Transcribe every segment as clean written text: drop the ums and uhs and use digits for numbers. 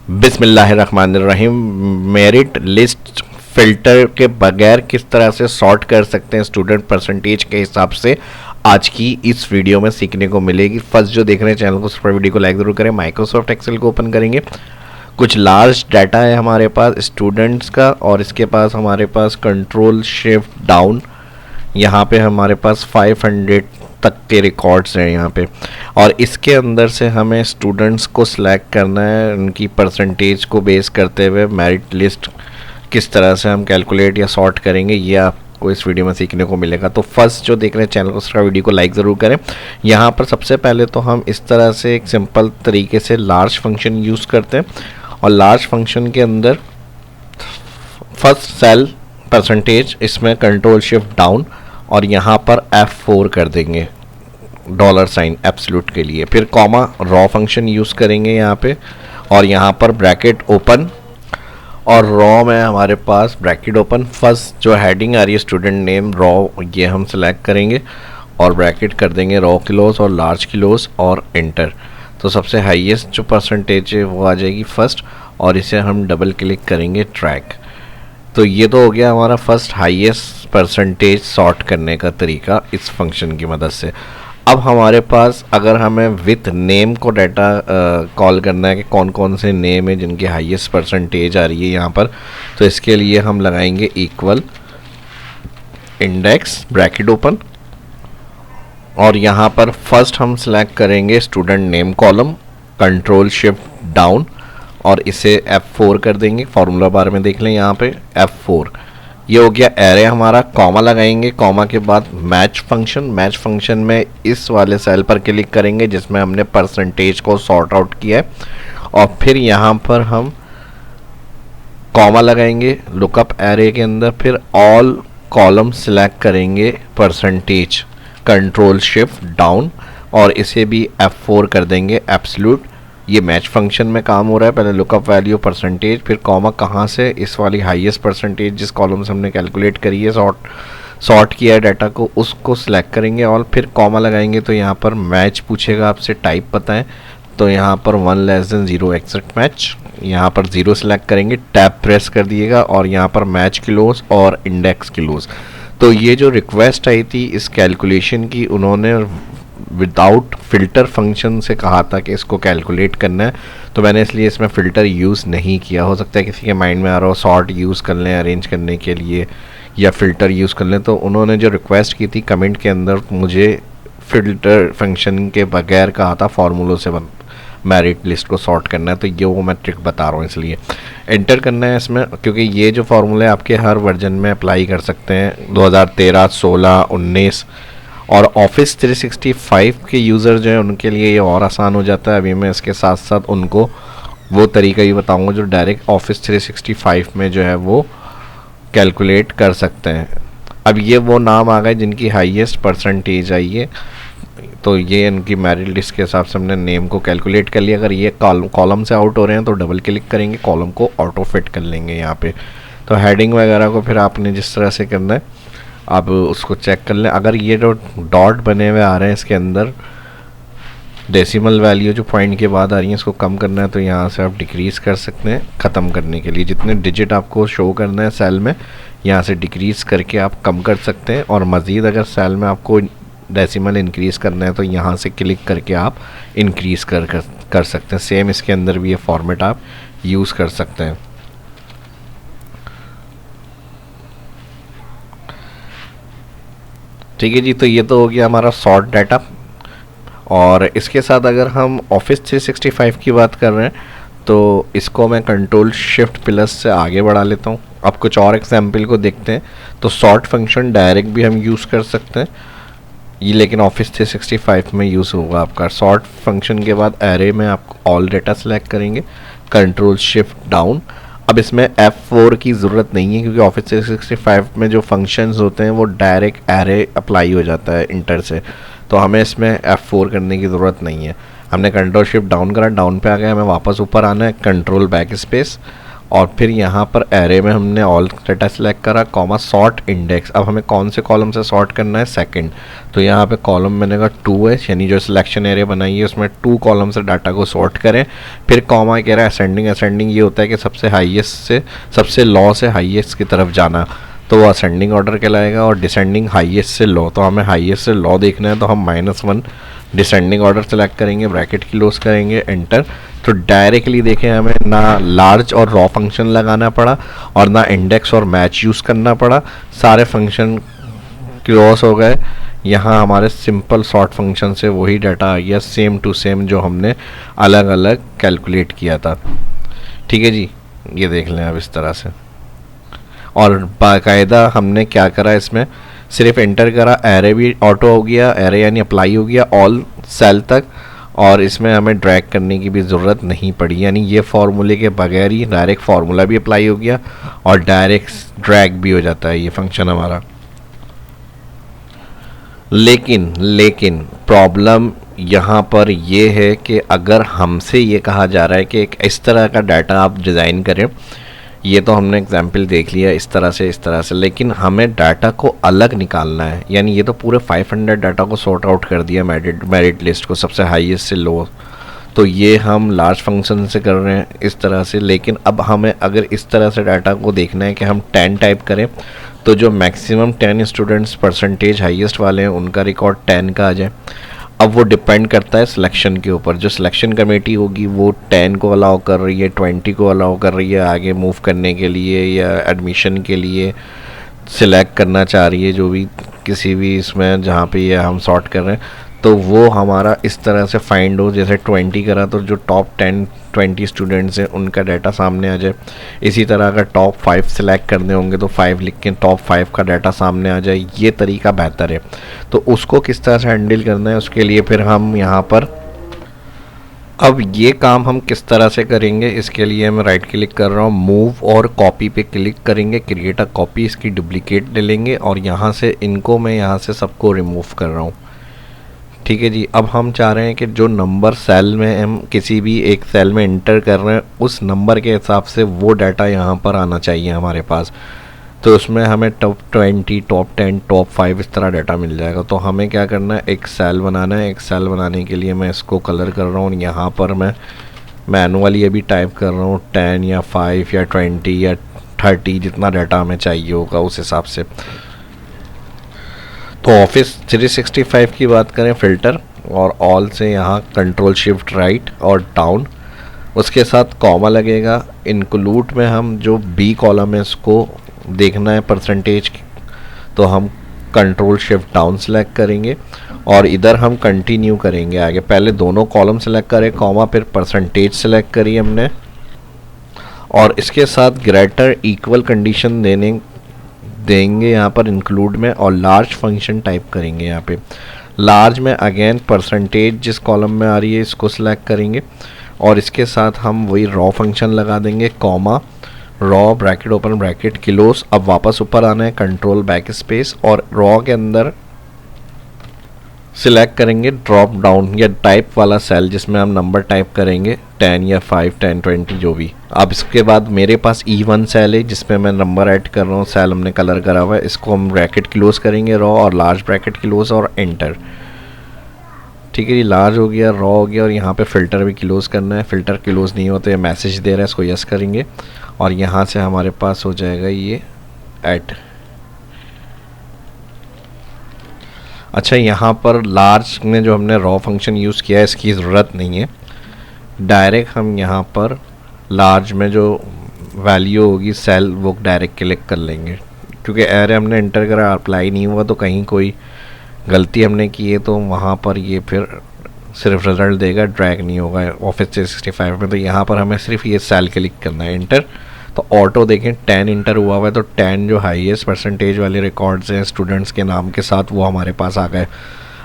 बिस्मिल्लाहिर्रहमानिर्रहीम। Merit list filter के बगैर किस तरह से सॉर्ट कर सकते हैं स्टूडेंट परसेंटेज के हिसाब से, आज की इस वीडियो में सीखने को मिलेगी। फर्स्ट जो देख रहे हैं चैनल को सब्सक्राइब, वीडियो को लाइक जरूर करें। माइक्रोसॉफ्ट एक्सेल को ओपन करेंगे। कुछ लार्ज डाटा है हमारे पास स्टूडेंट्स का, और इसके पास हमारे पास कंट्रोल शिफ्ट डाउन, यहाँ पे हमारे पास 500 तक के रिकॉर्ड्स हैं यहाँ पे, और इसके अंदर से हमें स्टूडेंट्स को सिलेक्ट करना है। उनकी परसेंटेज को बेस करते हुए मेरिट लिस्ट किस तरह से हम कैलकुलेट या सॉर्ट करेंगे, ये आपको इस वीडियो में सीखने को मिलेगा। तो फर्स्ट जो देख रहे हैं चैनल को सब्सक्राइब, वीडियो को लाइक ज़रूर करें। यहाँ पर सबसे पहले तो हम इस तरह से एक सिंपल तरीके से लार्ज फंक्शन यूज़ करते हैं, और लार्ज फंक्शन के अंदर फर्स्ट सेल परसेंटेज, इसमें कंट्रोल शिफ्ट डाउन और यहाँ पर F4 कर देंगे $साइन एब्सोल्यूट के लिए। फिर कॉमा रॉ फंक्शन यूज़ करेंगे यहाँ पे, और यहाँ पर ब्रैकेट ओपन, और रॉ में हमारे पास ब्रैकेट ओपन। फर्स्ट जो हेडिंग आ रही है स्टूडेंट नेम रॉ, ये हम सेलेक्ट करेंगे और ब्रैकेट कर देंगे रॉ किलोस और लार्ज किलोस और एंटर। तो सबसे हाईएस्ट जो परसेंटेज है वो आ जाएगी फर्स्ट, और इसे हम डबल क्लिक करेंगे ट्रैक। तो ये तो हो गया हमारा फर्स्ट हाईएस्ट परसेंटेज सॉर्ट करने का तरीका इस फंक्शन की मदद से। अब हमारे पास अगर हमें विथ नेम को डाटा कॉल करना है कि कौन कौन से नेम है जिनकी हाईएस्ट परसेंटेज आ रही है यहाँ पर, तो इसके लिए हम लगाएंगे इक्वल इंडेक्स ब्रैकेट ओपन, और यहाँ पर फर्स्ट हम सेलेक्ट करेंगे student name column, control shift down और इसे F4 कर देंगे। फॉर्मूला बार में देख लें यहाँ पे F4, ये हो गया एरे हमारा। कॉमा लगाएंगे, कॉमा के बाद मैच फंक्शन, मैच फंक्शन में इस वाले सेल पर क्लिक करेंगे जिसमें हमने परसेंटेज को सॉर्ट आउट किया है, और फिर यहाँ पर हम कॉमा लगाएंगे लुकअप एरे के अंदर, फिर ऑल कॉलम सिलेक्ट करेंगे परसेंटेज, कंट्रोल शिफ्ट डाउन और इसे भी F4 कर देंगे एब्सोल्यूट। ये मैच फंक्शन में काम हो रहा है। पहले लुकअप वैल्यू परसेंटेज, फिर कॉमा कहाँ से, इस वाली हाईएस्ट परसेंटेज जिस कॉलम से हमने कैलकुलेट करी है, सॉर्ट किया है डाटा को, उसको सिलेक्ट करेंगे और फिर कॉमा लगाएंगे। तो यहाँ पर मैच पूछेगा आपसे, टाइप बताएं, तो यहाँ पर 1<0 एक्सेप्ट मैच, यहाँ पर 0 सेलेक्ट करेंगे, टैब प्रेस कर दिएगा और यहाँ पर मैच किलोस और इंडेक्स किलोस। तो ये जो रिक्वेस्ट आई थी इस कैलकुलेशन की, उन्होंने विदाउट फ़िल्टर फंक्शन से कहा था कि इसको कैलकुलेट करना है, तो मैंने इसलिए इसमें फ़िल्टर यूज़ नहीं किया। हो सकता है किसी के माइंड में आ रहा हो सॉर्ट यूज़ कर लें अरेंज करने के लिए या फ़िल्टर यूज़ कर लें, तो उन्होंने जो रिक्वेस्ट की थी कमेंट के अंदर, मुझे फ़िल्टर फंक्शन के बगैर कहा था फॉर्मूलों से मेरिट लिस्ट को सॉर्ट करना है। तो ये वो मैं ट्रिक बता रहा हूँ, इसलिए एंटर करना है इसमें, क्योंकि ये जो फॉर्मूले आपके हर वर्जन में अप्लाई कर सकते हैं, 2013, 16, 19, और ऑफिस 365 के यूज़र जो हैं उनके लिए ये और आसान हो जाता है। अभी मैं इसके साथ साथ उनको वो तरीका ही बताऊंगा जो डायरेक्ट ऑफिस 365 में जो है वो कैलकुलेट कर सकते हैं। अब ये वो नाम आ गए जिनकी हाईएस्ट परसेंटेज आई है, तो ये इनकी मेरिट लिस्ट के हिसाब से हमने नेम को कैलकुलेट कर लिया। अगर ये कॉलम से आउट हो रहे हैं तो डबल क्लिक करेंगे, कॉलम को ऑटो फिट कर लेंगे यहाँ पे। तो हेडिंग वगैरह को फिर आपने जिस तरह से करना है आप उसको चेक कर लें। अगर ये जो डॉट बने हुए आ रहे हैं इसके अंदर डेसिमल वैल्यू जो पॉइंट के बाद आ रही है, इसको कम करना है तो यहाँ से आप डिक्रीज़ कर सकते हैं। ख़त्म करने के लिए जितने डिजिट आपको शो करना है सेल में, यहाँ से डिक्रीज़ करके आप कम कर सकते हैं, और मज़ीद अगर सेल में आपको डेसिमल इंक्रीज़ करना है तो यहाँ से क्लिक करके आप इंक्रीज़ कर सकते हैं। सेम इसके अंदर भी ये फॉर्मेट आप यूज़ कर सकते हैं। ठीक है जी, तो ये तो हो गया हमारा सॉर्ट डाटा। और इसके साथ अगर हम ऑफिस 365 की बात कर रहे हैं तो इसको मैं कंट्रोल शिफ्ट प्लस से आगे बढ़ा लेता हूँ। अब कुछ और एग्जाम्पल को देखते हैं। तो सॉर्ट फंक्शन डायरेक्ट भी हम यूज़ कर सकते हैं ये, लेकिन ऑफिस 365 में यूज़ होगा आपका। सॉर्ट फंक्शन के बाद एरे में आप ऑल डाटा सेलेक्ट करेंगे, कंट्रोल शिफ्ट डाउन। अब इसमें F4 की ज़रूरत नहीं है क्योंकि ऑफिस 365 में जो फंक्शंस होते हैं वो डायरेक्ट एरे अप्लाई हो जाता है इंटर से, तो हमें इसमें F4 करने की ज़रूरत नहीं है। हमने कंट्रोल शिफ्ट डाउन करा, डाउन पे आ गया, हमें वापस ऊपर आना है, कंट्रोल बैक स्पेस, और फिर यहाँ पर एरे में हमने ऑल डाटा सेलेक्ट करा, कॉमा सॉर्ट इंडेक्स। अब हमें कौन से कॉलम से सॉर्ट करना है, सेकंड। तो यहाँ पे कॉलम मैंने कहा 2 है, यानी जो सिलेक्शन एरे बनाई है उसमें 2 कॉलम से डाटा को सॉर्ट करें। फिर कॉमा कह रहा है असेंडिंग। असेंडिंग ये होता है कि सबसे हाईएस्ट से, सबसे लो से हाईएस्ट की तरफ जाना, तो वो असेंडिंग ऑर्डर कहलाएगा। और डिसेंडिंग हाईएस्ट से लो, तो हमें हाईएस्ट से लो देखना है, तो हम -1 डिसेंडिंग ऑर्डर सेलेक्ट करेंगे, ब्रैकेट क्लोज करेंगे, एंटर। तो डायरेक्टली देखें हमें ना लार्ज और रॉ फंक्शन लगाना पड़ा और ना इंडेक्स और मैच यूज़ करना पड़ा, सारे फंक्शन क्लोज हो गए। यहाँ हमारे सिंपल सॉर्ट फंक्शन से वही डाटा आ गया, सेम टू सेम जो हमने अलग अलग कैलकुलेट किया था। ठीक है जी, ये देख लें अब इस तरह से। और बाकायदा हमने क्या करा, इसमें सिर्फ एंटर करा, एरे भी ऑटो हो गया, एरे यानी अप्लाई हो गया ऑल सेल तक, और इसमें हमें ड्रैग करने की भी ज़रूरत नहीं पड़ी, यानी ये फार्मूले के बगैर ही डायरेक्ट फार्मूला भी अप्लाई हो गया और डायरेक्ट ड्रैग भी हो जाता है ये फंक्शन हमारा। लेकिन प्रॉब्लम यहाँ पर ये है कि अगर हमसे ये कहा जा रहा है कि एक इस तरह का डाटा आप डिज़ाइन करें, ये तो हमने एग्जाम्पल देख लिया इस तरह से, लेकिन हमें डाटा को अलग निकालना है। यानी ये तो पूरे 500 डाटा को सॉर्ट आउट कर दिया मेरिट लिस्ट को, सबसे हाईएस्ट से लो, तो ये हम लार्ज फंक्शन से कर रहे हैं इस तरह से। लेकिन अब हमें अगर इस तरह से डाटा को देखना है कि हम 10 टाइप करें, तो जो मैक्सिमम 10 स्टूडेंट्स परसेंटेज हाईएस्ट वाले हैं उनका रिकॉर्ड 10 का आ जाए। अब वो डिपेंड करता है सिलेक्शन के ऊपर, जो सिलेक्शन कमेटी होगी वो 10 को अलाउ कर रही है, 20 को अलाउ कर रही है आगे मूव करने के लिए या एडमिशन के लिए सिलेक्ट करना चाह रही है, जो भी किसी भी इसमें जहाँ पे ये हम सॉर्ट कर रहे हैं, तो वो हमारा इस तरह से फाइंड हो। जैसे 20 करा तो जो टॉप 10-20 स्टूडेंट्स हैं उनका डाटा सामने आ जाए। इसी तरह अगर टॉप 5 सिलेक्ट करने होंगे तो 5 लिख के टॉप 5 का डाटा सामने आ जाए, ये तरीका बेहतर है। तो उसको किस तरह से हैंडल करना है, उसके लिए फिर हम यहाँ पर अब ये काम हम किस तरह से करेंगे, इसके लिए मैं राइट क्लिक कर रहा हूँ, मूव और कॉपी पे क्लिक करेंगे, क्रिएट अ कॉपी, इसकी डुप्लीकेट ले लेंगे और यहाँ से इनको मैं यहाँ से सबको रिमूव कर रहा हूँ। ठीक है जी। अब हम चाह रहे हैं कि जो नंबर सेल में हम किसी भी एक सेल में इंटर कर रहे हैं उस नंबर के हिसाब से वो डाटा यहाँ पर आना चाहिए हमारे पास। तो उसमें हमें टॉप 20, टॉप 10, टॉप 5 इस तरह डाटा मिल जाएगा। तो हमें क्या करना है, एक सेल बनाना है। एक सेल बनाने के लिए मैं इसको कलर कर रहा हूँ, यहाँ पर मैं मैनुअली अभी टाइप कर रहा हूँ 10 या 5 या 20 या 30, जितना डाटा हमें चाहिए होगा उस हिसाब से। तो ऑफिस 365 की बात करें, फ़िल्टर और ऑल से यहाँ कंट्रोल शिफ्ट राइट और डाउन, उसके साथ कॉमा लगेगा। इंक्लूड में हम जो बी कॉलम है इसको देखना है परसेंटेज, तो हम कंट्रोल शिफ्ट डाउन सेलेक्ट करेंगे और इधर हम कंटिन्यू करेंगे आगे। पहले दोनों कॉलम सेलेक्ट करें, कॉमा, फिर परसेंटेज सेलेक्ट करी हमने और इसके साथ ग्रेटर इक्वल कंडीशन देंगे यहाँ पर इंक्लूड में और लार्ज फंक्शन टाइप करेंगे। यहाँ पे लार्ज में अगेन परसेंटेज जिस कॉलम में आ रही है इसको सिलेक्ट करेंगे और इसके साथ हम वही रॉ फंक्शन लगा देंगे, comma, raw, bracket open, bracket close. अब वापस ऊपर आना है, कंट्रोल बैक स्पेस और रॉ के अंदर सिलेक्ट करेंगे ड्रॉप डाउन या टाइप वाला सेल जिसमें हम नंबर टाइप करेंगे 10 या 5, 10, 20 जो भी। अब इसके बाद मेरे पास E1 सेल है जिसमें मैं नंबर ऐड कर रहा हूँ, सेल हमने कलर करा हुआ है, इसको हम ब्रैकेट क्लोज करेंगे रॉ और लार्ज ब्रैकेट क्लोज और एंटर। ठीक है जी, लार्ज हो गया, रॉ हो गया और यहाँ पे फ़िल्टर भी क्लोज़ करना है। फ़िल्टर क्लोज़ नहीं होते ये मैसेज दे रहा है, इसको यस करेंगे और यहाँ से हमारे पास हो जाएगा ये ऐड। अच्छा, यहाँ पर लार्ज में जो हमने रॉ फंक्शन यूज़ किया है इसकी ज़रूरत नहीं है, डायरेक्ट हम यहाँ पर लार्ज में जो वैल्यू होगी सेल वो डायरेक्ट क्लिक कर लेंगे। क्योंकि एरे हमने एंटर करा, अप्लाई नहीं हुआ, तो कहीं कोई गलती हमने की है तो वहाँ पर ये फिर सिर्फ रिज़ल्ट देगा, ड्रैग नहीं होगा ऑफिस 365 में। तो यहाँ पर हमें सिर्फ ये सेल क्लिक करना है, एंटर। तो ऑटो देखें 10 इंटर हुआ हुआ है, तो 10 जो हाईएस्ट परसेंटेज वाले रिकॉर्ड्स हैं स्टूडेंट्स के नाम के साथ वो हमारे पास आ गए।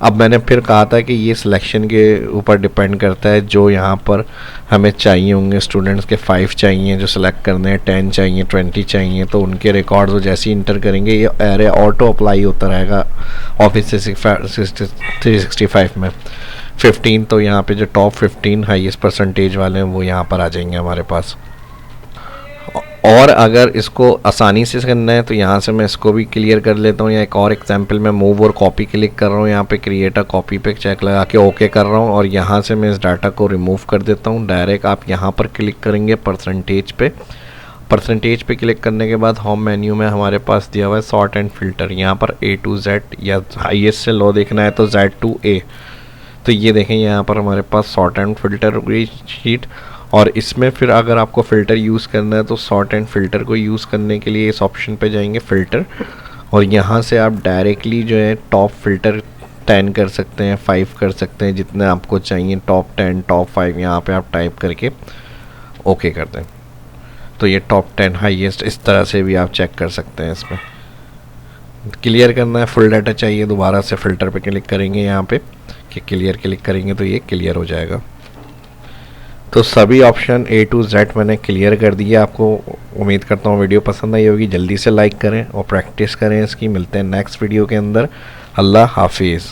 अब मैंने फिर कहा था कि ये सिलेक्शन के ऊपर डिपेंड करता है, जो यहाँ पर हमें चाहिए होंगे स्टूडेंट्स के 5 चाहिए जो सिलेक्ट करने हैं, 10 चाहिए, 20 चाहिए, तो उनके रिकॉर्ड्स वो जैसे ही इंटर करेंगे ये एरे ऑटो अप्लाई होता रहेगा ऑफिस 365 में। 15 तो यहाँ पे जो टॉप 15 हाईएस्ट परसेंटेज वाले हैं वो यहाँ पर आ जाएंगे हमारे पास। और अगर इसको आसानी से करना है तो यहाँ से मैं इसको भी क्लियर कर लेता हूँ, या एक और एग्जांपल मैं मूव और कॉपी क्लिक कर रहा हूँ, यहाँ पे क्रिएट अ कॉपी पे चेक लगा के ओके कर रहा हूँ और यहाँ से मैं इस डाटा को रिमूव कर देता हूँ। डायरेक्ट आप यहाँ पर क्लिक करेंगे परसेंटेज पे क्लिक करने के बाद होम मेन्यू में हमारे पास दिया हुआ है सॉर्ट एंड फिल्टर। यहाँ पर A to Z या हाईएस्ट से लो देखना है तो Z to A। तो ये देखें यहाँ पर हमारे पास सॉर्ट एंड फिल्टर हो गई शीट। और इसमें फिर अगर आपको फ़िल्टर यूज़ करना है तो सॉर्ट एंड फिल्टर को यूज़ करने के लिए इस ऑप्शन पे जाएंगे फ़िल्टर, और यहाँ से आप डायरेक्टली जो है टॉप फिल्टर 10 कर सकते हैं, 5 कर सकते हैं, जितने आपको चाहिए, टॉप 10 टॉप 5 यहाँ पे आप टाइप करके ओके कर दें। तो ये टॉप 10 हाईएस्ट इस तरह से भी आप चेक कर सकते हैं। इसमें क्लियर करना है, फुल डाटा चाहिए, दोबारा से फ़िल्टर पे क्लिक करेंगे यहाँ पे कि क्लियर क्लिक करेंगे तो ये क्लियर हो जाएगा। तो सभी ऑप्शन A to Z मैंने क्लियर कर दिया। आपको उम्मीद करता हूँ वीडियो पसंद आई होगी। जल्दी से लाइक करें और प्रैक्टिस करें इसकी। मिलते हैं नेक्स्ट वीडियो के अंदर। अल्लाह हाफिज़।